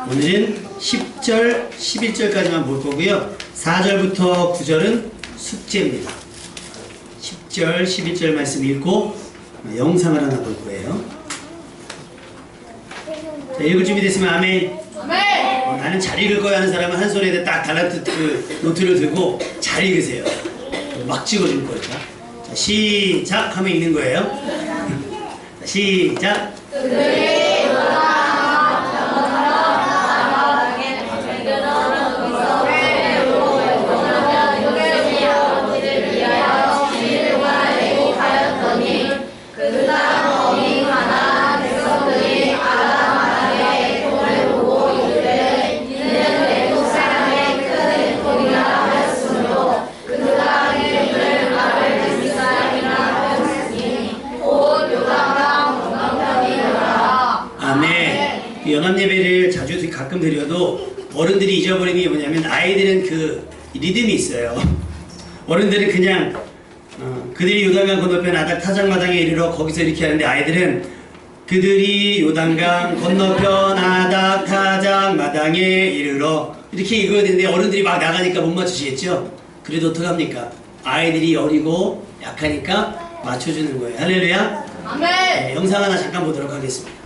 오늘은 10절, 11절까지만 볼 거고요. 4절부터 9절은 숙제입니다. 10절, 11절 말씀 읽고 영상을 하나 볼 거예요. 자, 읽을 준비 됐으면 아멘. 나는 잘 읽을 거야 하는 사람은 한 손에 딱 달라트 노트를 들고 잘 읽으세요. 막 찍어줄 거예요. 자, 시작 하면 읽는 거예요. 시작. 연합예배를 자주 가끔 드려도 어른들이 잊어버리는 게 뭐냐면 아이들은 그 리듬이 있어요. 어른들은 그냥 그들이 요단강 건너편 아닥 타작마당에 이르러 거기서 이렇게 하는데 아이들은 그들이 요단강 건너편 아닥 타작마당에 이르러 이렇게 읽어야 되는데 어른들이 막 나가니까 못 맞추시겠죠? 그래도 어떡합니까? 아이들이 어리고 약하니까 맞춰주는 거예요. 할렐루야. 아멘. 네, 영상 하나 잠깐 보도록 하겠습니다.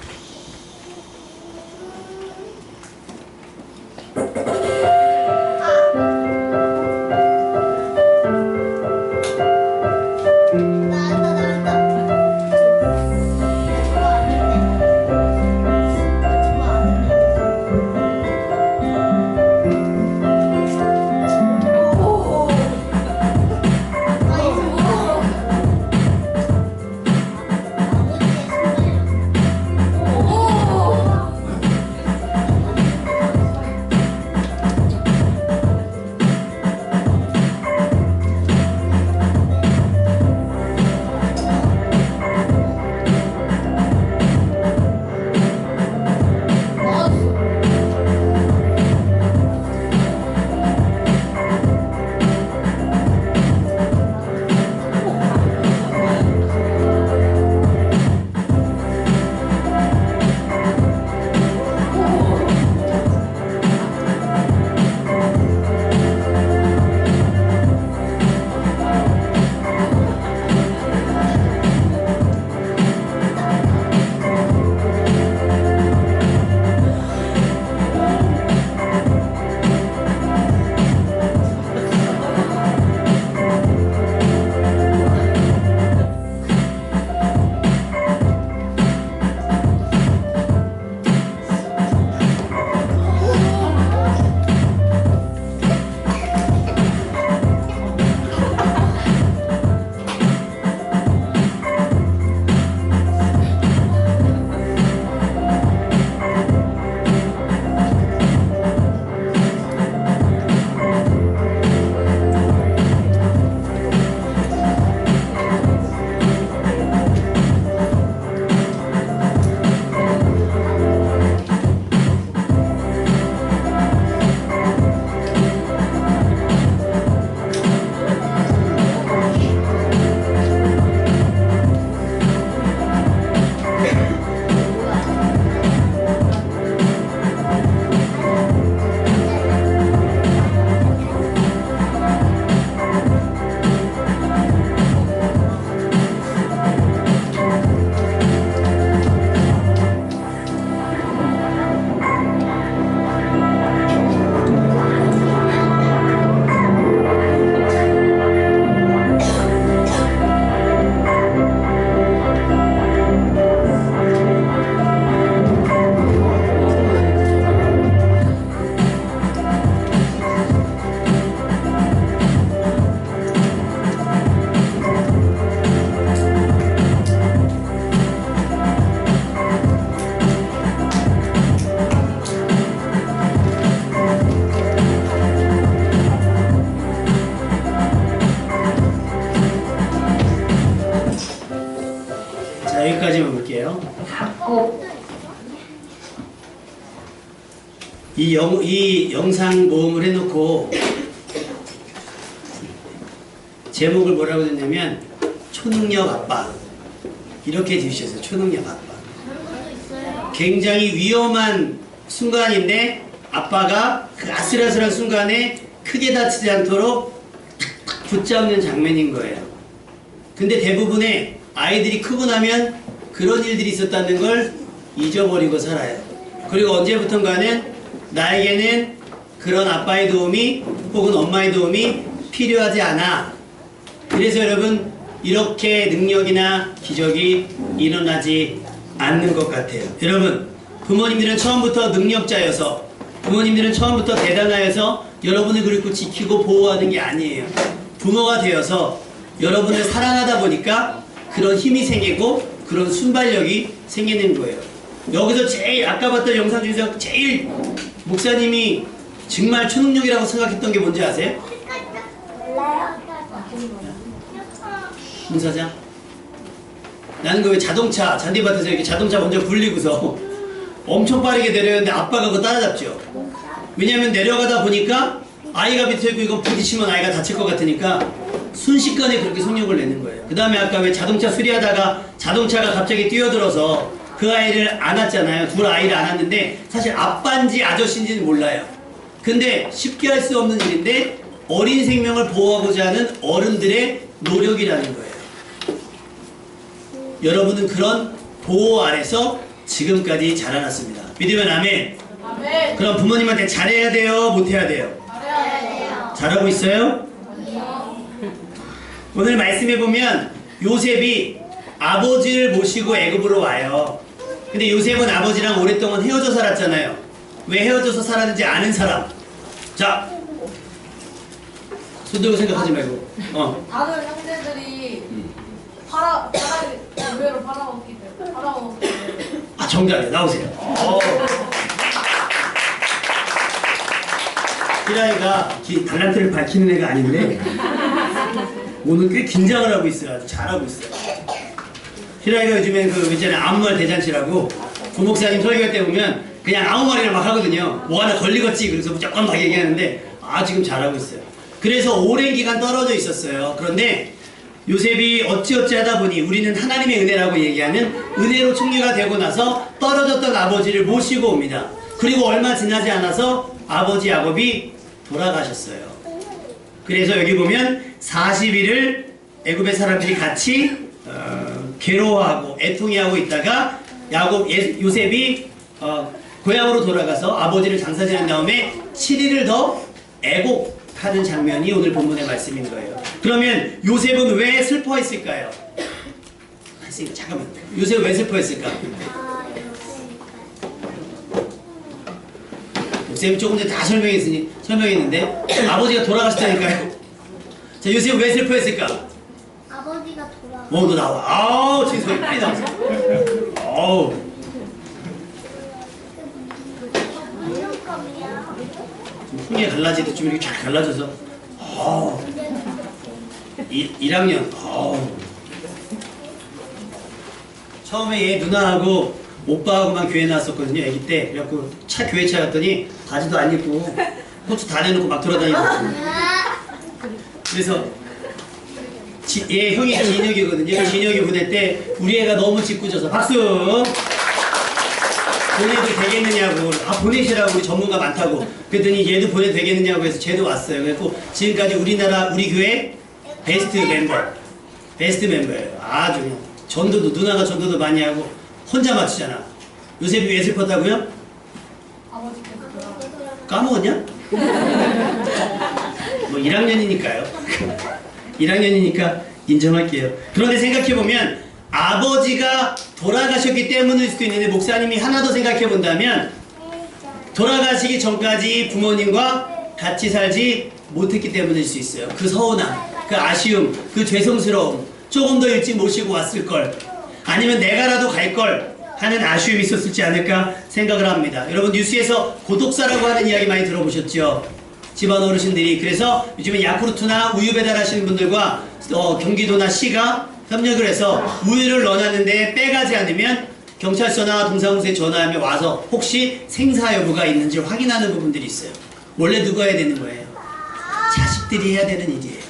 여기까지만 볼게요. 이 영상 모음을 해놓고 제목을 뭐라고 했냐면 초능력 아빠 이렇게 지으셨어요. 초능력 아빠. 굉장히 위험한 순간인데 아빠가 그 아슬아슬한 순간에 크게 다치지 않도록 탁탁 붙잡는 장면인 거예요. 근데 대부분의 아이들이 크고 나면 그런 일들이 있었다는 걸 잊어버리고 살아요. 그리고 언제부턴가는 나에게는 그런 아빠의 도움이 혹은 엄마의 도움이 필요하지 않아. 그래서 여러분 이렇게 능력이나 기적이 일어나지 않는 것 같아요. 여러분 부모님들은 처음부터 능력자여서 부모님들은 처음부터 대단하여서 여러분을 그리고 지키고 보호하는 게 아니에요. 부모가 되어서 여러분을 사랑하다 보니까 그런 힘이 생기고 그런 순발력이 생기는 거예요. 여기서 제일 아까 봤던 영상 중에서 제일 목사님이 정말 초능력이라고 생각했던 게 뭔지 아세요? 공사장? 나는 그 왜 자동차 잔디밭에서 이렇게 자동차 먼저 굴리고서 엄청 빠르게 내려오는데 아빠가 그거 따라잡죠. 왜냐면 내려가다 보니까 아이가 밑에 있고 이거 부딪히면 아이가 다칠 것 같으니까 순식간에 그렇게 속력을 내는 거예요. 그 다음에 아까 왜 자동차 수리하다가 자동차가 갑자기 뛰어들어서 그 아이를 안았잖아요. 둘 아이를 안았는데 사실 아빠인지 아저씨인지는 몰라요. 근데 쉽게 할 수 없는 일인데 어린 생명을 보호하고자 하는 어른들의 노력이라는 거예요. 여러분은 그런 보호 아래서 지금까지 자라났습니다. 믿으면 아멘. 아멘. 그럼 부모님한테 잘해야 돼요? 못해야 돼요? 잘해야 돼요. 잘하고 있어요? 오늘 말씀해 보면 요셉이 아버지를 모시고 애굽으로 와요. 근데 요셉은 아버지랑 오랫동안 헤어져 살았잖아요. 왜 헤어져서 살았는지 아는 사람. 자, 손 들고 생각하지 말고. 다른 형제들이 의외로 팔아먹기 때문에. 아, 정답이에요. 나오세요. 히라이가 달란트를 밝히는 애가 아닌데 오늘 꽤 긴장을 하고 있어요. 아주 잘하고 있어요. 히라이가 요즘엔 그 있잖아요. 아무 말 대잔치라고 부목사님 설교할 때 보면 그냥 아무 말이나 막 하거든요. 뭐 하나 걸리겠지. 그래서 무조건 막 얘기하는데 지금 잘하고 있어요. 그래서 오랜 기간 떨어져 있었어요. 그런데 요셉이 어찌어찌 하다 보니 우리는 하나님의 은혜라고 얘기하는 은혜로 총리가 되고 나서 떨어졌던 아버지를 모시고 옵니다. 그리고 얼마 지나지 않아서 아버지 야곱이 돌아가셨어요. 그래서 여기 보면 40일을 애굽의 사람들이 같이 괴로워하고 애통해하고 있다가 요셉이 고향으로 돌아가서 아버지를 장사 지낸 다음에 7일을 더 애곡하는 장면이 오늘 본문의 말씀인 거예요. 그러면 요셉은 왜 슬퍼했을까요? 잠깐만, 요셉은 왜 슬퍼했을까? 요셉이 조금 전에 다 설명했는데 아버지가 돌아가셨다니까요. 자, 요셉은 왜 슬퍼했을까? 아버지가 돌아와. 너 나와. 제 소리 빨리 나왔어. 흥에 갈라지듯 좀 이렇게 쫙 갈라져서 1학년 처음에 얘 누나하고 오빠하고만 교회 나왔었거든요. 애기 때. 그래갖고 교회 차 갔더니 바지도 안 입고 호주 다 내놓고 막 돌아다니거든요. 그래서 얘 형이 진혁이거든요. 진혁이 보낼 때 우리 애가 너무 짓궂어서 박수! 보내도 되겠느냐고. 보내시라고. 우리 전문가 많다고. 그랬더니 얘도 보내도 되겠느냐고 해서 쟤도 왔어요. 그래서 지금까지 우리 교회 베스트 멤버예요. 아주 그냥 누나가 전도도 많이 하고 혼자 맞추잖아. 요셉이 왜 슬펐다고요? 아버지께서 돌아가셨어요. 까먹었냐? 뭐 1학년이니까요. 1학년이니까 인정할게요. 그런데 생각해보면 아버지가 돌아가셨기 때문일 수도 있는데 목사님이 하나 더 생각해본다면 돌아가시기 전까지 부모님과 같이 살지 못했기 때문일 수 있어요. 그 서운함, 그 아쉬움, 그 죄송스러움, 조금 더 일찍 모시고 왔을걸, 아니면 내가라도 갈걸 하는 아쉬움이 있었을지 않을까 생각을 합니다. 여러분 뉴스에서 고독사라고 하는 이야기 많이 들어보셨죠? 집안 어르신들이. 그래서 요즘에 야쿠르트나 우유 배달하시는 분들과 경기도나 시가 협력을 해서 우유를 넣어놨는데 빼가지 않으면 경찰서나 동사무소에 전화하면 와서 혹시 생사 여부가 있는지 확인하는 부분들이 있어요. 원래 누가 해야 되는 거예요? 자식들이 해야 되는 일이에요.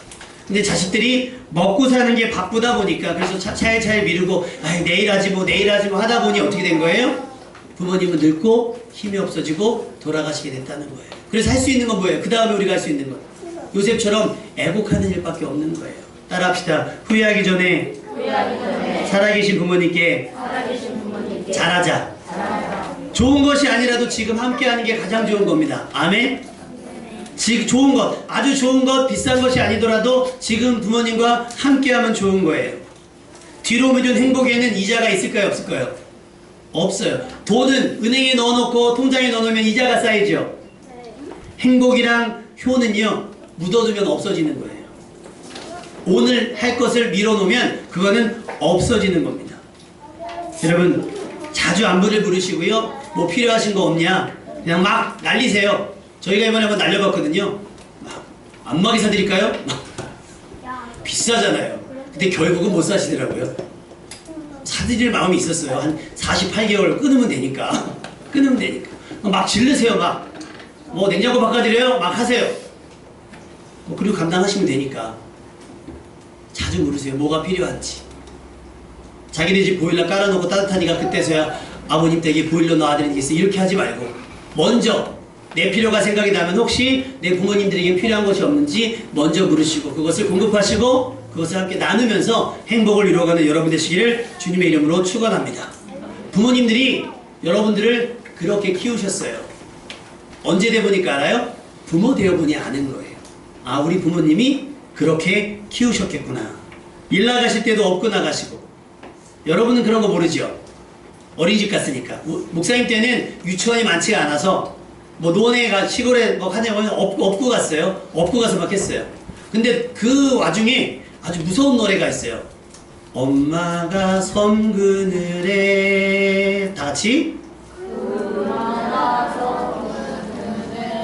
근데 자식들이 먹고 사는 게 바쁘다 보니까 그래서 차일차일 미루고 내일 하지 뭐 하다 보니 어떻게 된 거예요? 부모님은 늙고 힘이 없어지고 돌아가시게 됐다는 거예요. 그래서 할 수 있는 건 뭐예요? 그 다음에 우리가 할 수 있는 건 요셉처럼 애국하는 일밖에 없는 거예요. 따라합시다. 후회하기 전에 살아계신 부모님께 잘하자. 좋은 것이 아니라도 지금 함께하는 게 가장 좋은 겁니다. 아멘? 지금 좋은 것, 아주 좋은 것, 비싼 것이 아니더라도 지금 부모님과 함께하면 좋은 거예요. 뒤로 미룬 행복에는 이자가 있을까요? 없을까요? 없어요. 돈은 은행에 넣어놓고 통장에 넣어놓으면 이자가 쌓이죠. 행복이랑 효는요, 묻어두면 없어지는 거예요. 오늘 할 것을 밀어놓으면 그거는 없어지는 겁니다. 여러분, 자주 안부를 부르시고요. 뭐 필요하신 거 없냐? 그냥 막 날리세요. 저희가 이번에 한번 날려봤거든요. 막 안마기 사드릴까요? 비싸잖아요. 근데 결국은 못 사시더라고요. 사드릴 마음이 있었어요. 한 48개월 끊으면 되니까. 끊으면 되니까. 막 질르세요. 막. 뭐 냉장고 바꿔드려요? 막 하세요. 뭐 그리고 감당하시면 되니까. 자주 물으세요. 뭐가 필요한지. 자기네 집 보일러 깔아놓고 따뜻하니까 그때서야 아버님 댁에 보일러 놔드리겠어. 이렇게 하지 말고 먼저 내 필요가 생각이 나면 혹시 내 부모님들에게 필요한 것이 없는지 먼저 물으시고 그것을 공급하시고 그것을 함께 나누면서 행복을 이루어가는 여러분 되시기를 주님의 이름으로 축원합니다. 부모님들이 여러분들을 그렇게 키우셨어요. 언제 돼보니까 알아요? 부모 되어보니 아는 거예요. 아, 우리 부모님이 그렇게 키우셨겠구나. 일 나가실 때도 업고 나가시고. 여러분은 그런 거 모르죠? 어린이집 갔으니까. 목사님 때는 유치원이 많지가 않아서 뭐 노원에 시골에 뭐 하냐면 업고 갔어요. 업고 가서 막 했어요. 근데 그 와중에 아주 무서운 노래가 있어요. 엄마가 섬 그늘에 다 같이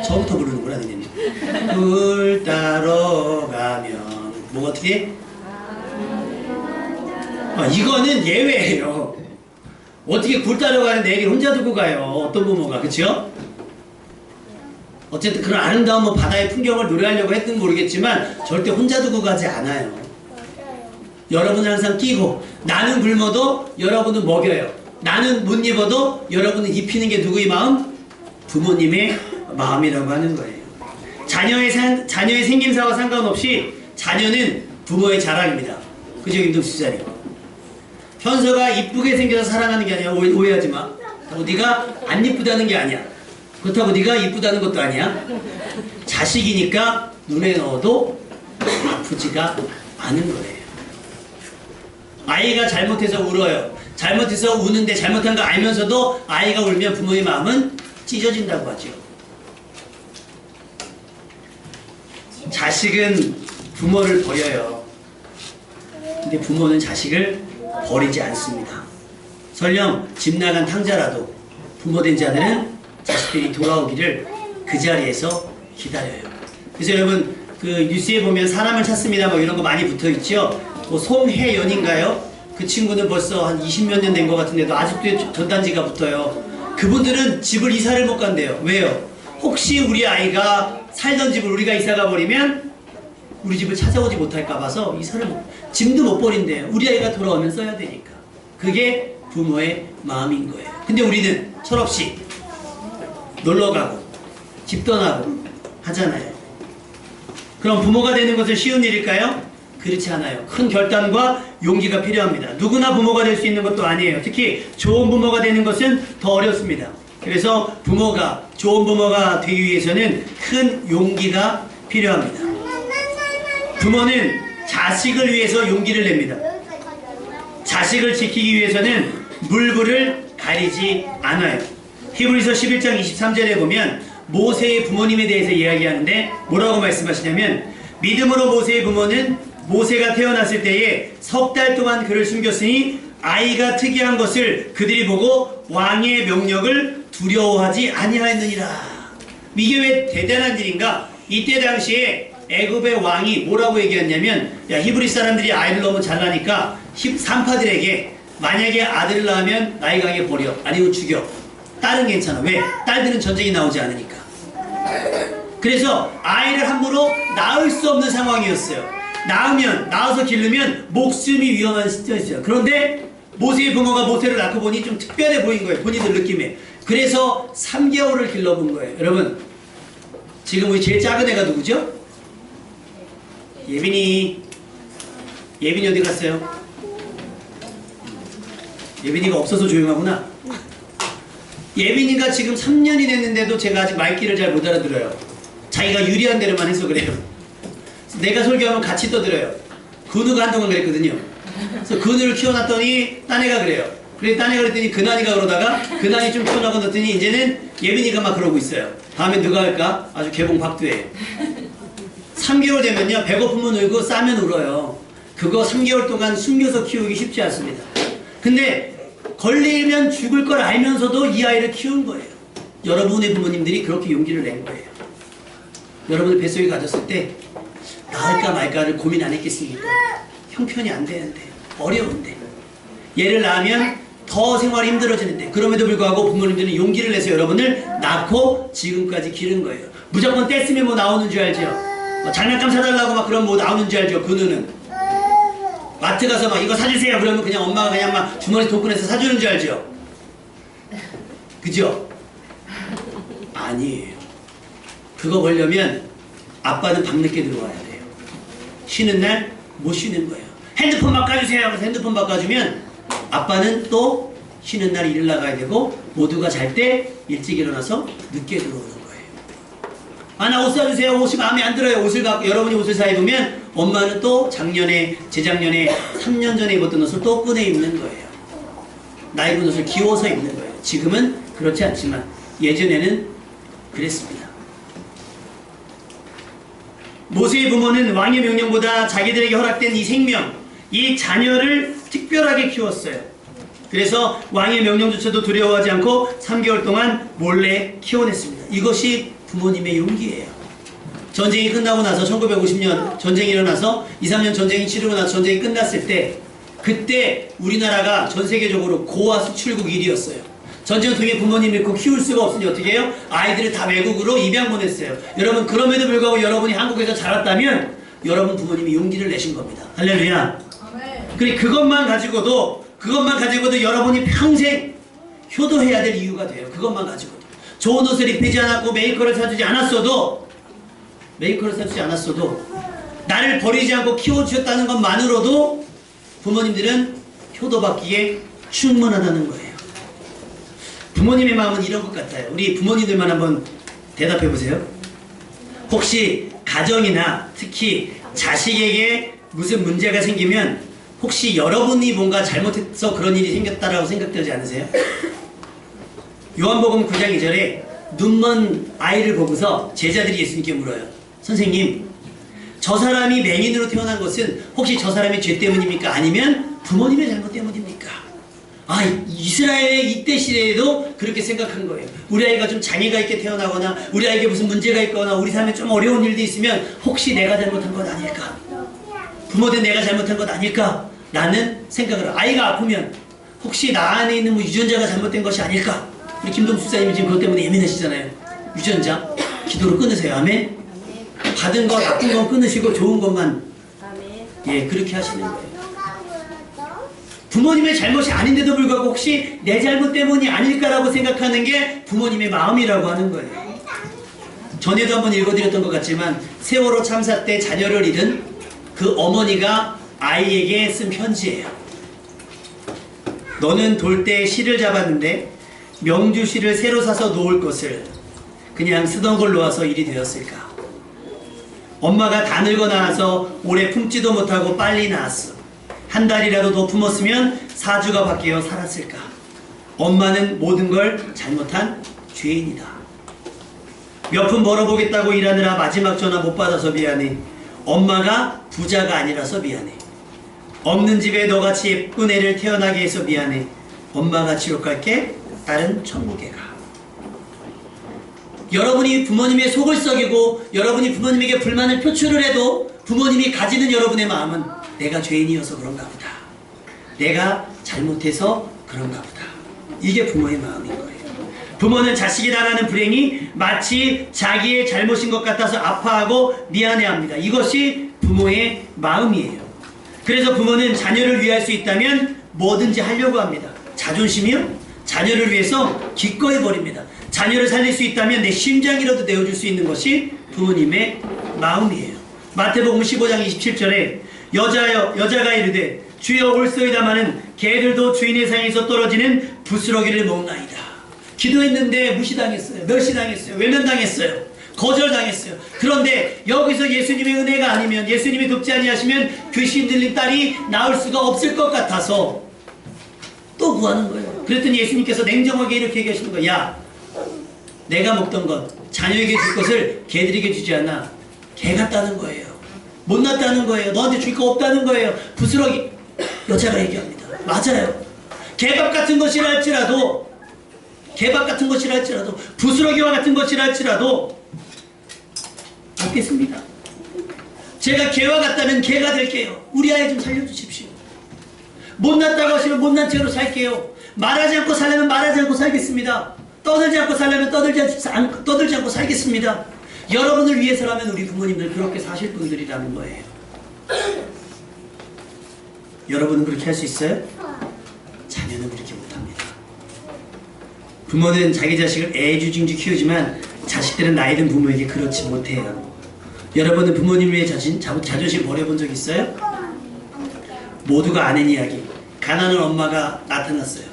저부터 부르는구나. 니네 물 따러 가면 뭐가 어떻게? 이거는 예외예요. 어떻게 굴 따러 가는데 애기 혼자 두고 가요. 어떤 부모가. 그쵸? 어쨌든 그런 아름다운 뭐 바다의 풍경을 노래하려고 했든 모르겠지만 절대 혼자 두고 가지 않아요. 여러분은 항상 끼고 나는 굶어도 여러분은 먹여요. 나는 못 입어도 여러분은 입히는 게 누구의 마음? 부모님의 마음이라고 하는 거예요. 자녀의 생김새와 상관없이 자녀는 부모의 자랑입니다. 그죠, 김동수 집사님? 현서가 이쁘게 생겨서 사랑하는 게 아니야. 오해하지 마. 네가 안 이쁘다는 게 아니야. 그렇다고 네가 이쁘다는 것도 아니야. 자식이니까 눈에 넣어도 아프지가 않은 거예요. 아이가 잘못해서 울어요. 잘못해서 우는데 잘못한 거 알면서도 아이가 울면 부모의 마음은 찢어진다고 하죠. 자식은 부모를 버려요. 근데 부모는 자식을 버리지 않습니다. 설령 집 나간 탕자라도 부모된 자들은 자식들이 돌아오기를 그 자리에서 기다려요. 그래서 여러분 그 뉴스에 보면 사람을 찾습니다 뭐 이런 거 많이 붙어있죠. 뭐 송혜연인가요? 그 친구는 벌써 한 20몇 년 된 것 같은데도 아직도 전단지가 붙어요. 그분들은 집을 이사를 못 간대요. 왜요? 혹시 우리 아이가 살던 집을 우리가 이사가 버리면 우리 집을 찾아오지 못할까 봐서 이사를 짐도 못 버린대요. 우리 아이가 돌아오면 써야 되니까. 그게 부모의 마음인 거예요. 근데 우리는 철없이 놀러가고 집 떠나고 하잖아요. 그럼 부모가 되는 것은 쉬운 일일까요? 그렇지 않아요. 큰 결단과 용기가 필요합니다. 누구나 부모가 될 수 있는 것도 아니에요. 특히 좋은 부모가 되는 것은 더 어렵습니다. 그래서 좋은 부모가 되기 위해서는 큰 용기가 필요합니다. 부모는 자식을 위해서 용기를 냅니다. 자식을 지키기 위해서는 물불을 가리지 않아요. 히브리서 11장 23절에 보면 모세의 부모님에 대해서 이야기하는데 뭐라고 말씀하시냐면 믿음으로 모세의 부모는 모세가 태어났을 때에 석 달 동안 그를 숨겼으니 아이가 특이한 것을 그들이 보고 왕의 명령을 두려워하지 아니하였느니라. 이게 왜 대단한 일인가? 이때 당시에 애굽의 왕이 뭐라고 얘기했냐면 야, 히브리 사람들이 아이를 너무 잘나니까 산파들에게 만약에 아들을 낳으면 나이가게 버려. 아니면 죽여. 딸은 괜찮아. 왜? 딸들은 전쟁이 나오지 않으니까. 그래서 아이를 함부로 낳을 수 없는 상황이었어요. 낳아서 기르면 목숨이 위험한 시점이었어요. 그런데 모세의 부모가 모세를 낳고 보니 좀 특별해 보인 거예요. 본인들 느낌에. 그래서 3개월을 길러본 거예요. 여러분, 지금 우리 제일 작은 애가 누구죠? 예빈이. 예빈이 어디 갔어요? 예빈이가 없어서 조용하구나. 예빈이가 지금 3년이 됐는데도 제가 아직 말귀를 잘 못 알아들어요. 자기가 유리한 대로만 해서 그래요. 내가 설교하면 같이 떠들어요. 근우가 한동안 그랬거든요. 그래서 근우를 키워놨더니 딴 애가 그래요. 그래서 딴 애가 그랬더니 근한이가 그러다가 근한이 좀 키워나고 넣더니 이제는 예빈이가 막 그러고 있어요. 다음에 누가 할까? 아주 개봉 박두예요. 3개월 되면요, 배고프면 울고 싸면 울어요. 그거 3개월 동안 숨겨서 키우기 쉽지 않습니다. 근데 걸리면 죽을 걸 알면서도 이 아이를 키운 거예요. 여러분의 부모님들이 그렇게 용기를 낸 거예요. 여러분을 뱃속에 가졌을 때 낳을까 말까를 고민 안 했겠습니까? 형편이 안 되는데, 어려운데, 얘를 낳으면 더 생활이 힘들어지는데, 그럼에도 불구하고 부모님들은 용기를 내서 여러분을 낳고 지금까지 기른 거예요. 무조건 떼쓰면 뭐 나오는 줄 알죠? 뭐 장난감 사달라고 막 그럼 뭐 나오는 줄 알죠? 그누는 마트 가서 막 이거 사주세요 그러면 그냥 엄마가 그냥 막 주머니 돈 꺼내서 사주는 줄 알죠? 그죠? 아니에요. 그거 보려면 아빠는 밤늦게 들어와야 돼요. 쉬는 날 못 쉬는 거예요. 핸드폰 바꿔주세요. 그래서 핸드폰 바꿔주면 아빠는 또 쉬는 날 일을 나가야 되고 모두가 잘 때 일찍 일어나서 늦게 들어오는 거예요. 아, 나 옷 사주세요. 옷이 마음에 안 들어요. 옷을 갖고 여러분이 옷을 사 입으면 엄마는 또 작년에, 재작년에, 3년 전에 입었던 옷을 또 꺼내 입는 거예요. 나 입은 옷을 기워서 입는 거예요. 지금은 그렇지 않지만 예전에는 그랬습니다. 모세의 부모는 왕의 명령보다 자기들에게 허락된 이 생명, 이 자녀를 특별하게 키웠어요. 그래서 왕의 명령조차도 두려워하지 않고 3개월 동안 몰래 키워냈습니다. 이것이 부모님의 용기예요. 전쟁이 끝나고 나서 1950년 전쟁이 일어나서 2, 3년 전쟁이 치르고 나서 전쟁이 끝났을 때 그때 우리나라가 전 세계적으로 고아 수출국 1위였어요. 전쟁통에 부모님 잃고 키울 수가 없으니 어떻게 해요? 아이들을 다 외국으로 입양 보냈어요. 여러분, 그럼에도 불구하고 여러분이 한국에서 자랐다면 여러분 부모님이 용기를 내신 겁니다. 할렐루야. 그래, 그것만 가지고도 여러분이 평생 효도해야 될 이유가 돼요. 그것만 가지고도. 좋은 옷을 입히지 않았고 메이커를 사주지 않았어도 나를 버리지 않고 키워주셨다는 것만으로도 부모님들은 효도받기에 충분하다는 거예요. 부모님의 마음은 이런 것 같아요. 우리 부모님들만 한번 대답해 보세요. 혹시 가정이나 특히 자식에게 무슨 문제가 생기면 혹시 여러분이 뭔가 잘못해서 그런 일이 생겼다라고 생각되지 않으세요? 요한복음 9장 2절에 눈먼 아이를 보고서 제자들이 예수님께 물어요. 선생님, 저 사람이 맹인으로 태어난 것은 혹시 저 사람의 죄 때문입니까? 아니면 부모님의 잘못 때문입니까? 아, 이스라엘의 이때 시대에도 그렇게 생각한 거예요. 우리 아이가 좀 장애가 있게 태어나거나 우리 아이에게 무슨 문제가 있거나 우리 삶에 좀 어려운 일도 있으면 혹시 내가 잘못한 것 아닐까? 부모된 내가 잘못한 것 아닐까? 라는 생각을, 아이가 아프면 혹시 나 안에 있는 뭐 유전자가 잘못된 것이 아닐까? 우리 김동수 집사님이 지금 그것 때문에 예민하시잖아요. 유전자 기도로 끊으세요. 아멘. 받은 거 나쁜 건 끊으시고 좋은 것만, 예, 그렇게 하시는 거예요. 부모님의 잘못이 아닌데도 불구하고 혹시 내 잘못 때문이 아닐까라고 생각하는 게 부모님의 마음이라고 하는 거예요. 전에도 한번 읽어드렸던 것 같지만 세월호 참사 때 자녀를 잃은 그 어머니가 아이에게 쓴 편지예요. 너는 돌 때 실을 잡았는데 명주실을 새로 사서 놓을 것을 그냥 쓰던 걸 놓아서 일이 되었을까? 엄마가 다 늙어 나와서 오래 품지도 못하고 빨리 낳았어. 한 달이라도 더 품었으면 사주가 바뀌어 살았을까? 엄마는 모든 걸 잘못한 죄인이다. 몇 푼 벌어보겠다고 일하느라 마지막 전화 못 받아서 미안해. 엄마가 부자가 아니라서 미안해. 없는 집에 너같이 예쁜 애를 태어나게 해서 미안해. 엄마가 지옥 갈게, 딸은 천국에 가. 여러분이 부모님의 속을 썩이고 여러분이 부모님에게 불만을 표출을 해도 부모님이 가지는 여러분의 마음은 내가 죄인이어서 그런가 보다. 내가 잘못해서 그런가 보다. 이게 부모의 마음인 거예요. 부모는 자식이 당하는 불행이 마치 자기의 잘못인 것 같아서 아파하고 미안해합니다. 이것이 부모의 마음이에요. 그래서 부모는 자녀를 위할 수 있다면 뭐든지 하려고 합니다. 자존심이요? 자녀를 위해서 기꺼이 버립니다. 자녀를 살릴 수 있다면 내 심장이라도 내어줄 수 있는 것이 부모님의 마음이에요. 마태복음 15장 27절에 여자가 이르되 주여 올소이다마는 개들도 주인의 상에서 떨어지는 부스러기를 먹나이다. 기도했는데 무시당했어요. 멸시당했어요. 외면당했어요. 거절당했어요. 그런데 여기서 예수님의 은혜가 아니면, 예수님이 돕지 아니하시면 귀신 들린 딸이 나올 수가 없을 것 같아서 또 구하는 거예요. 그랬더니 예수님께서 냉정하게 이렇게 얘기하시는 거예요. 야, 내가 먹던 것, 자녀에게 줄 것을 개들에게 주지 않아. 개 같다는 거예요. 못났다는 거예요. 너한테 줄 거 없다는 거예요. 부스러기. 여자가 얘기합니다. 맞아요. 개밥 같은 것이라 할지라도, 부스러기와 같은 것이라 할지라도 없겠습니다. 제가 개와 같다면 개가 될게요. 우리 아이 좀 살려주십시오. 못났다고 하시면 못난 채로 살게요. 말하지 않고 살려면 말하지 않고 살겠습니다. 떠들지 않고 살려면 떠들지 않고 살겠습니다. 여러분을 위해서라면 우리 부모님들 그렇게 사실 분들이라는 거예요. 여러분은 그렇게 할 수 있어요? 자녀는 그렇게 못합니다. 부모는 자기 자식을 애주중지 키우지만 자식들은 나이 든 부모에게 그렇지 못해요. 여러분은 부모님 위해 자존심 버려본 적 있어요? 모두가 아는 이야기. 가난한 엄마가 나타났어요.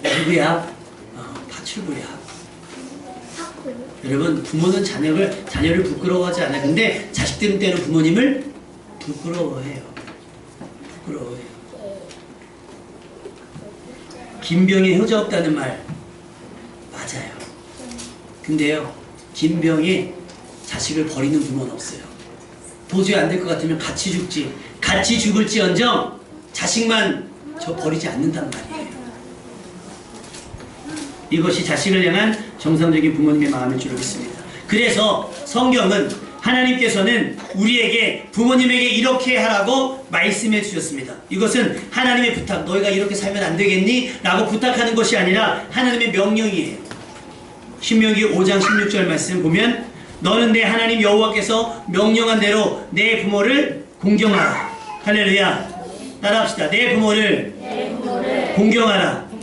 누구야? 파출부야. 여러분, 부모는 자녀를 부끄러워하지 않아요. 근데 자식들은 때로 부모님을 부끄러워해요. 김병에 효자 없다는 말 맞아요. 근데요, 김병에 자식을 버리는 부모는 없어요. 도저히 안 될 것 같으면 같이 죽을지언정 자식만 버리지 않는단 말이에요. 이것이 자식을 향한 정상적인 부모님의 마음일 줄 믿습니다. 그래서 성경은, 하나님께서는 우리에게, 부모님에게 이렇게 하라고 말씀해 주셨습니다. 이것은 하나님의 부탁, 너희가 이렇게 살면 안 되겠니? 라고 부탁하는 것이 아니라 하나님의 명령이에요. 신명기 5장 16절 말씀 보면, 너는 내 하나님 여호와께서 명령한 대로 내 부모를 공경하라. 할렐루야. 따라합시다. 내 부모를 공경하라.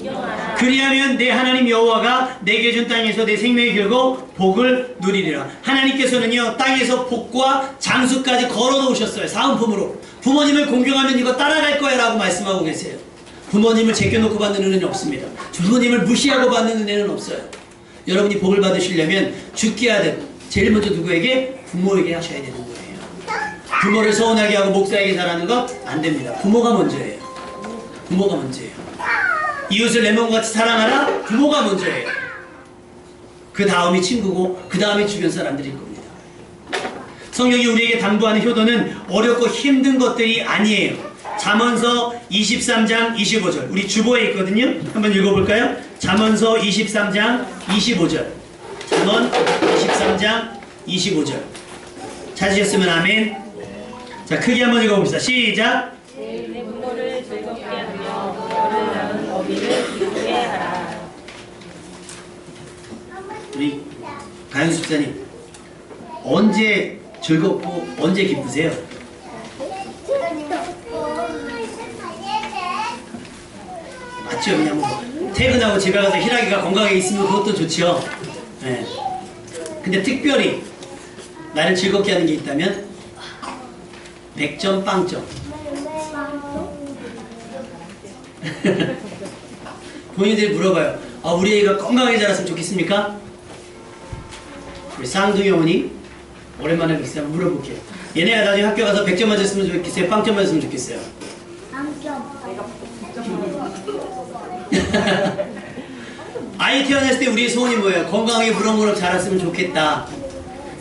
그리하면 내 하나님 여호와가 내게 준 땅에서 내 생명이 길고 복을 누리리라. 하나님께서는요, 땅에서 복과 장수까지 걸어 놓으셨어요. 사은품으로. 부모님을 공경하면 이거 따라갈 거야 라고 말씀하고 계세요. 부모님을 제껴놓고 받는 은혜는 없습니다. 부모님을 무시하고 받는 은혜는 없어요. 여러분이 복을 받으시려면 죽게 하든 제일 먼저 누구에게? 부모에게 하셔야 되는 거예요. 부모를 서운하게 하고 목사에게 잘하는 것 안 됩니다. 부모가 먼저예요. 이웃을 내 몸같이 사랑하라. 부모가 먼저예요. 그 다음이 친구고 그 다음이 주변 사람들일 겁니다. 성경이 우리에게 당부하는 효도는 어렵고 힘든 것들이 아니에요. 잠언서 23장 25절, 우리 주보에 있거든요. 한번 읽어볼까요? 잠언서 23장 25절. 잠언 23장 25절. 찾으셨으면 아멘. 자, 크게 한번 읽어봅시다. 시작. 내 부모를 즐겁게 하며 너를 낳은 어미를 기쁘게 하라. 우리 가영 집사님, 언제 즐겁고 언제 기쁘세요? 맞죠? 그냥 뭐 퇴근하고 집에 가서 희락이가 건강하게 있으면 그것도 좋죠. 네. 근데 특별히 나를 즐겁게 하는 게 있다면 100점 빵점. 본인들이 물어봐요. 우리 애가 건강하게 자랐으면 좋겠습니까? 우리 쌍둥이 어머니 오랜만에 뵙겠어요. 물어볼게요. 얘네가 나중에 학교 가서 100점 맞았으면 좋겠어요? 빵점 맞았으면 좋겠어요? 아이 태어났을 때 우리의 소원이 뭐예요? 건강하게 무럭무럭 자랐으면 좋겠다.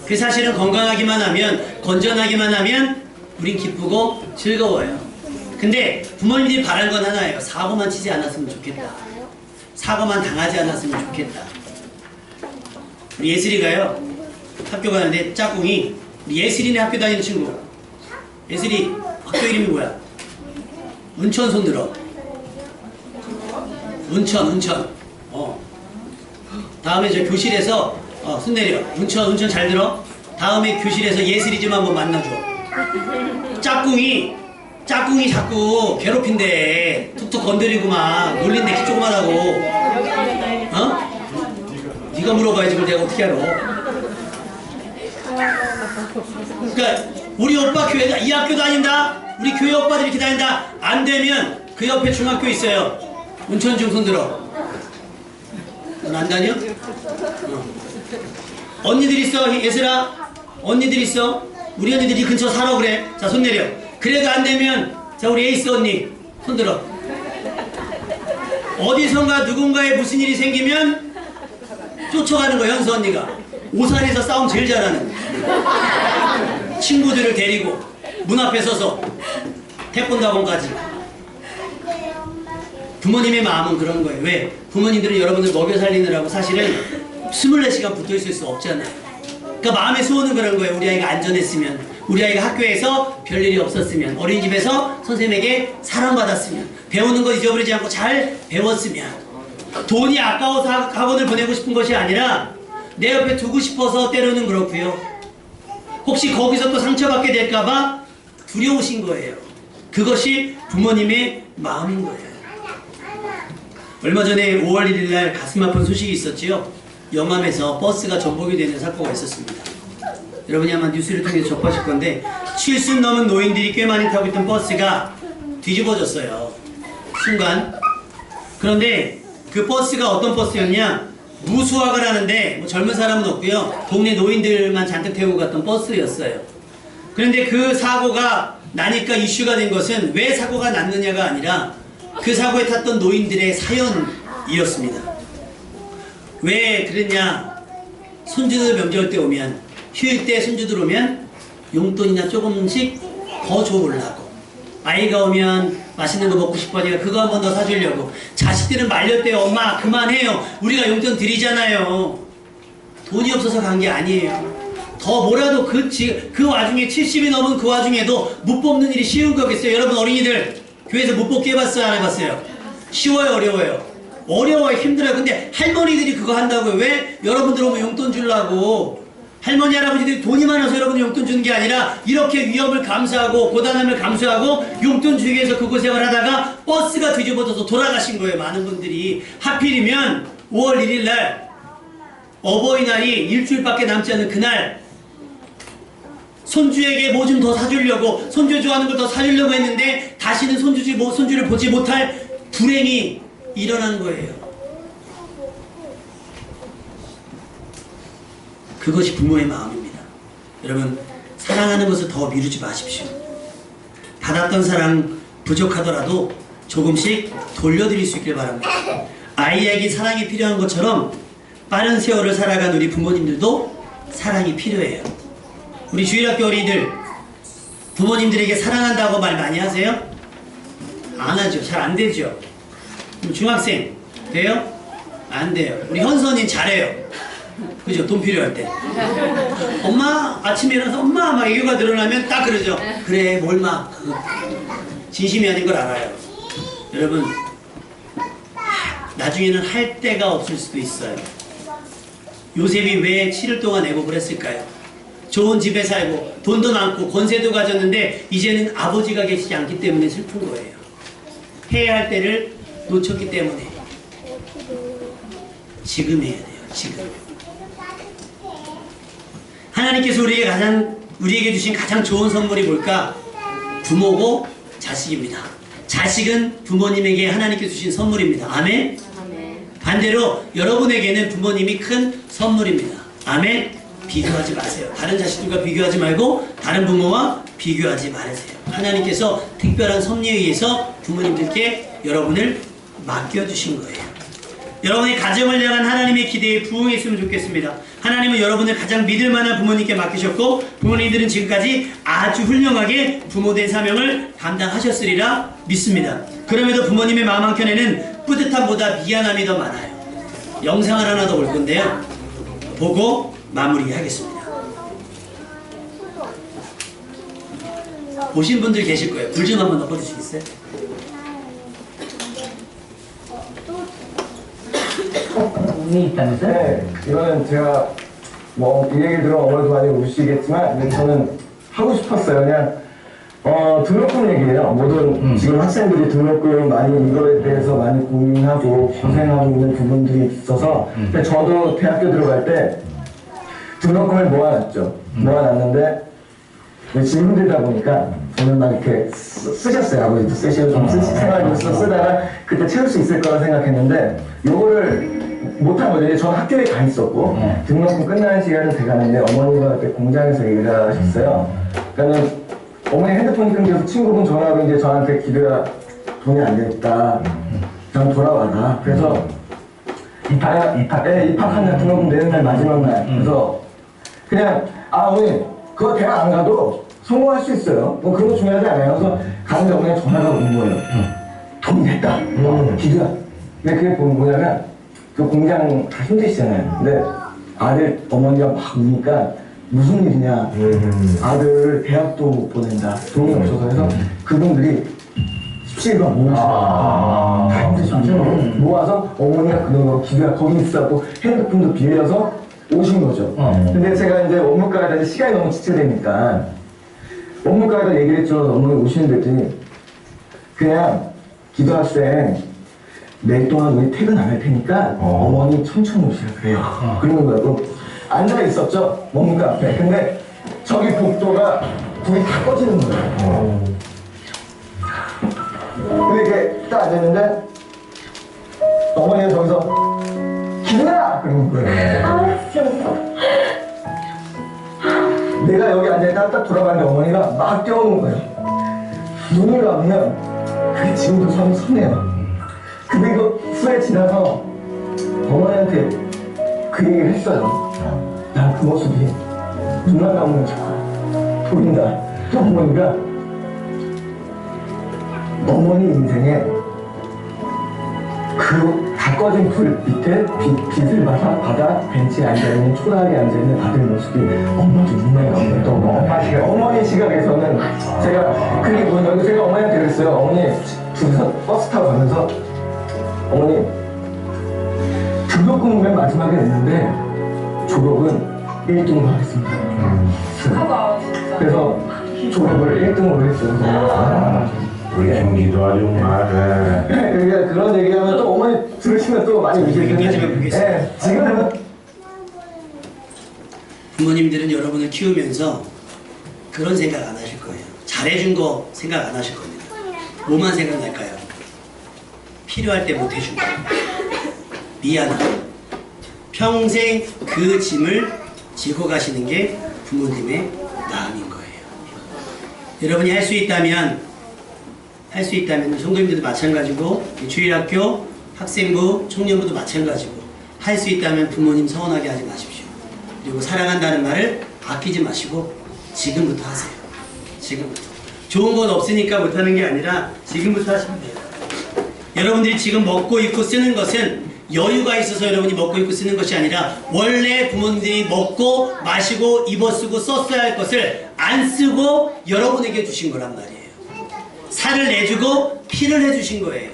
그 사실은 건강하기만 하면, 건전하기만 하면 우린 기쁘고 즐거워요. 근데 부모님들이 바란 건 하나예요. 사고만 치지 않았으면 좋겠다. 사고만 당하지 않았으면 좋겠다. 우리 예슬이가요, 학교 가는데 짝꿍이, 우리 예슬이네 학교 다니는 친구, 예슬이 학교 이름이 뭐야? 은천 손 들어. 은천. 다음에 저 교실에서 손 내려. 은천 잘 들어. 다음에 교실에서 예슬이 좀 한번 만나줘. 짝꿍이 짝꿍이 자꾸 괴롭힌대. 툭툭 건드리고 막 놀린대. 키 조그만하고. 어? 네가 물어봐야지 그걸 내가 어떻게 알아. 그러니까 우리 오빠 교회 이 학교 다닌다. 우리 교회 오빠들이 이렇게 다닌다. 안 되면 그 옆에 중학교 있어요. 운천중 손들어. 넌 안 다녀? 언니들 있어. 예슬아 언니들 있어. 우리 언니들이 근처 살아. 그래. 자 손 내려. 그래도 안 되면 자 우리 에이스 언니 손들어. 어디선가 누군가에 무슨 일이 생기면 쫓아가는 거야. 현수 언니가 오산에서 싸움 제일 잘하는 친구들을 데리고 문 앞에 서서 태권도 학원까지. 부모님의 마음은 그런 거예요. 왜? 부모님들은 여러분들 먹여 살리느라고 사실은 24시간 붙어 있을 수 없잖아요. 그러니까 마음의 소원은 그런 거예요. 우리 아이가 안전했으면, 우리 아이가 학교에서 별일이 없었으면, 어린이집에서 선생님에게 사랑받았으면, 배우는 거 잊어버리지 않고 잘 배웠으면, 돈이 아까워서 학원을 보내고 싶은 것이 아니라 내 옆에 두고 싶어서 때로는 그렇고요. 혹시 거기서 또 상처받게 될까봐 두려우신 거예요. 그것이 부모님의 마음인 거예요. 얼마 전에 5월 1일 날 가슴 아픈 소식이 있었지요. 영암에서 버스가 전복이 되는 사고가 있었습니다. 여러분이 아마 뉴스를 통해서 접하실 건데 70 넘은 노인들이 꽤 많이 타고 있던 버스가 뒤집어졌어요. 순간. 그런데 그 버스가 어떤 버스였냐? 무수학을 하는데 뭐 젊은 사람은 없고요. 동네 노인들만 잔뜩 태우고 갔던 버스였어요. 그런데 그 사고가 나니까 이슈가 된 것은 왜 사고가 났느냐가 아니라 그 사고에 탔던 노인들의 사연이었습니다. 왜 그랬냐? 손주들 명절 때 오면, 휴일 때 손주들 오면 용돈이나 조금씩 더 줘보려고, 아이가 오면 맛있는 거 먹고 싶으니까 그거 한 번 더 사주려고. 자식들은 말렸대요. 엄마 그만해요. 우리가 용돈 드리잖아요. 돈이 없어서 간 게 아니에요. 더 뭐라도 그 와중에 70이 넘은 그 와중에도 못 뽑는 일이 쉬운 거겠어요? 여러분 어린이들 교회에서 못 뽑게 해봤어요? 안 해봤어요? 쉬워요? 어려워요? 어려워요. 힘들어요. 근데 할머니들이 그거 한다고요. 왜? 여러분들 오면 용돈 주려고. 할머니 할아버지들이 돈이 많아서 여러분들 용돈 주는 게 아니라 이렇게 위험을 감수하고 고단함을 감수하고 용돈 주기 위해서 그 고생을 하다가 버스가 뒤집어져서 돌아가신 거예요. 많은 분들이. 하필이면 5월 1일 날 어버이날이 일주일밖에 남지 않은 그날 손주에게 뭐 좀 더 사주려고, 손주 좋아하는 걸 더 사주려고 했는데 다시는 손주를 보지 못할 불행이 일어난 거예요. 그것이 부모의 마음입니다. 여러분 사랑하는 것을 더 미루지 마십시오. 받았던 사랑 부족하더라도 조금씩 돌려드릴 수 있길 바랍니다. 아이에게 사랑이 필요한 것처럼 빠른 세월을 살아간 우리 부모님들도 사랑이 필요해요. 우리 주일학교 어린이들 부모님들에게 사랑한다고 말 많이 하세요? 안 하죠. 잘 안 되죠. 중학생 돼요? 안 돼요. 우리 현선이 잘해요. 그죠? 돈 필요할 때 엄마 아침에 일어나서 엄마 막 애교가 늘어나면 딱 그러죠. 그래 뭘 막 진심이 아닌 걸 알아요. 여러분 나중에는 할 데가 없을 수도 있어요. 요셉이 왜 7일 동안 애곡을 했을까요? 좋은 집에 살고 돈도 많고 권세도 가졌는데 이제는 아버지가 계시지 않기 때문에 슬픈 거예요. 해야 할 때를 놓쳤기 때문에. 지금 해야 돼요. 지금. 하나님께서 우리에게 주신 가장 좋은 선물이 뭘까? 부모고 자식입니다. 자식은 부모님에게 하나님께서 주신 선물입니다. 아멘? 반대로 여러분에게는 부모님이 큰 선물입니다. 아멘? 비교하지 마세요. 다른 자식들과 비교하지 말고 다른 부모와 비교하지 말으세요. 하나님께서 특별한 섭리에 의해서 부모님들께 여러분을 맡겨주신 거예요. 여러분의 가정을 향한 하나님의 기대에 부응했으면 좋겠습니다. 하나님은 여러분을 가장 믿을 만한 부모님께 맡기셨고 부모님들은 지금까지 아주 훌륭하게 부모된 사명을 감당하셨으리라 믿습니다. 그럼에도 부모님의 마음 한켠에는 뿌듯함보다 미안함이 더 많아요. 영상을 하나 더 볼 건데요. 보고 마무리하겠습니다. 보신 분들 계실 거예요. 불 좀 한번 엎어주시겠어요? 네, 이거는 제가 뭐 이 얘기를 들으면 어머니도 많이 우시겠지만 저는 하고 싶었어요. 그냥 등록금 얘기예요. 모든 지금 학생들이 등록금 많이 이거에 대해서 많이 고민하고 고생하고 있는 부분들이 있어서 근데 저도 대학교 들어갈 때 등록금을 모아놨죠. 모아놨는데 지금 힘들다 보니까 저는 막 이렇게 쓰셨어요. 아버지도 쓰시고 좀 생활비로 쓰다가 그때 채울 수 있을 거라 생각했는데 요거를 못한 거죠. 전 학교에 가 있었고 등록금 끝나는 시간은 돼가는데 어머니가 그때 공장에서 일하셨어요. 그러니까는 어머니 핸드폰이 끊겨서 친구분 전화로 이제 저한테 기도야 돈이 안 되겠다. 그냥 돌아와라. 그래서 입학한 날 등록금 내는 날 마지막 날. 그래서 그냥 어머니 그거 대학 안 가도 성공할 수 있어요. 뭐 그런 거 중요하지 않아요. 그래서 가는데 어머니가 전화가 온 거예요. 돈이 됐다. 기도야. 근데 그게 뭐냐면 그 공장 다 힘드시잖아요. 근데 아들 어머니가 막 우니까 무슨 일이냐. 아들 대학도 못 보낸다. 돈이 없어서 해서 그분들이 17만 모으시고 다 힘드시고 모아서 어머니가 그 돈으로 기도야 거기 있었고 핸드폰도 빌려서 오신 거죠. 근데 제가 이제 원무과에다 이제 시간이 너무 지체되니까 원무과에다 얘기를 했죠. 어머니 오시는데 했더니 그냥 기도학생 내일 동안 우리 퇴근 안 할 테니까 어머니 천천히 오시라 그래요. 그러는 거고 앉아 있었죠. 원무과 앞에. 근데 저기 복도가 불이 다 꺼지는 거예요. 근데 이렇게 딱 앉았는데 어머니가 저기서 기도야! 그러는 거예요. 내가 여기 앉아있다 딱 돌아가는데 어머니가 막 뛰어오는 거예요. 눈을 감으면 그게 지금도 선해요. 그리고 후에 지나서 어머니한테 그 얘기를 했어요. 난 그 모습이 눈만 감으면 자꾸 보인다. 또 어머니가 어머니 인생에 그 다 꺼진 불 밑에 빛을 받아 벤치에 앉아있는 초라하게 앉아있는 아들 모습이 엄마도 눈만 감으면 또 어머니 시각에서는 제가 그게 뭐냐면 제가 어머니한테 그랬어요. 어머니 둘이서 버스 타고 가면서 어머니 등록금은 맨 마지막에 냈는데 졸업은 1등으로 하겠습니다. 그래서 졸업을 1등으로 했어요. 우리 경기도 아주 정말 그러니까 그런 얘기하면 또 어머니 들으시면 또 많이 여기까지만 우시겠는데 보겠습니다. 지금은 부모님들은 여러분을 키우면서 그런 생각 안 하실 거예요. 잘해준 거 생각 안 하실 겁니다. 뭐만 생각날까요? 필요할 때 못 해준다. 미안하다. 평생 그 짐을 지고 가시는 게 부모님의 마음인 거예요. 여러분이 할 수 있다면 성도님들도 마찬가지고 주일학교, 학생부, 청년부도 마찬가지고 할 수 있다면 부모님 서운하게 하지 마십시오. 그리고 사랑한다는 말을 아끼지 마시고 지금부터 하세요. 지금부터. 좋은 건 없으니까 못하는 게 아니라 지금부터 하시면 돼요. 여러분들이 지금 먹고 입고 쓰는 것은 여유가 있어서 여러분이 먹고 입고 쓰는 것이 아니라 원래 부모님들이 먹고 마시고 입어 쓰고 썼어야 할 것을 안 쓰고 여러분에게 주신 거란 말이에요. 살을 내주고 피를 해주신 거예요.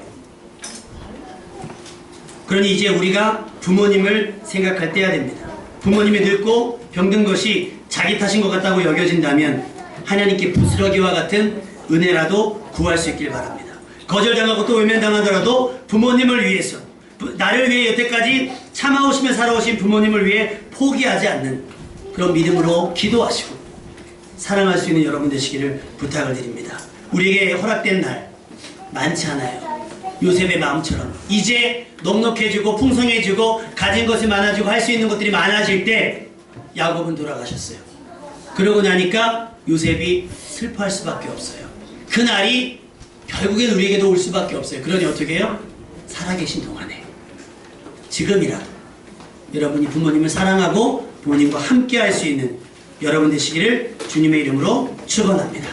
그러니 이제 우리가 부모님을 생각할 때야 됩니다. 부모님이 늙고 병든 것이 자기 탓인 것 같다고 여겨진다면 하나님께 부스러기와 같은 은혜라도 구할 수 있길 바랍니다. 거절당하고 또 외면당하더라도 부모님을 위해서 나를 위해 여태까지 참아오시며 살아오신 부모님을 위해 포기하지 않는 그런 믿음으로 기도하시고 사랑할 수 있는 여러분 되시기를 부탁을 드립니다. 우리에게 허락된 날 많지 않아요. 요셉의 마음처럼 이제 넉넉해지고 풍성해지고 가진 것이 많아지고 할 수 있는 것들이 많아질 때 야곱은 돌아가셨어요. 그러고 나니까 요셉이 슬퍼할 수밖에 없어요. 그날이 결국엔 우리에게도 올 수밖에 없어요. 그러니 어떻게 해요? 살아계신 동안에 지금이라도 여러분이 부모님을 사랑하고 부모님과 함께 할 수 있는 여러분 되시기를 주님의 이름으로 축원합니다.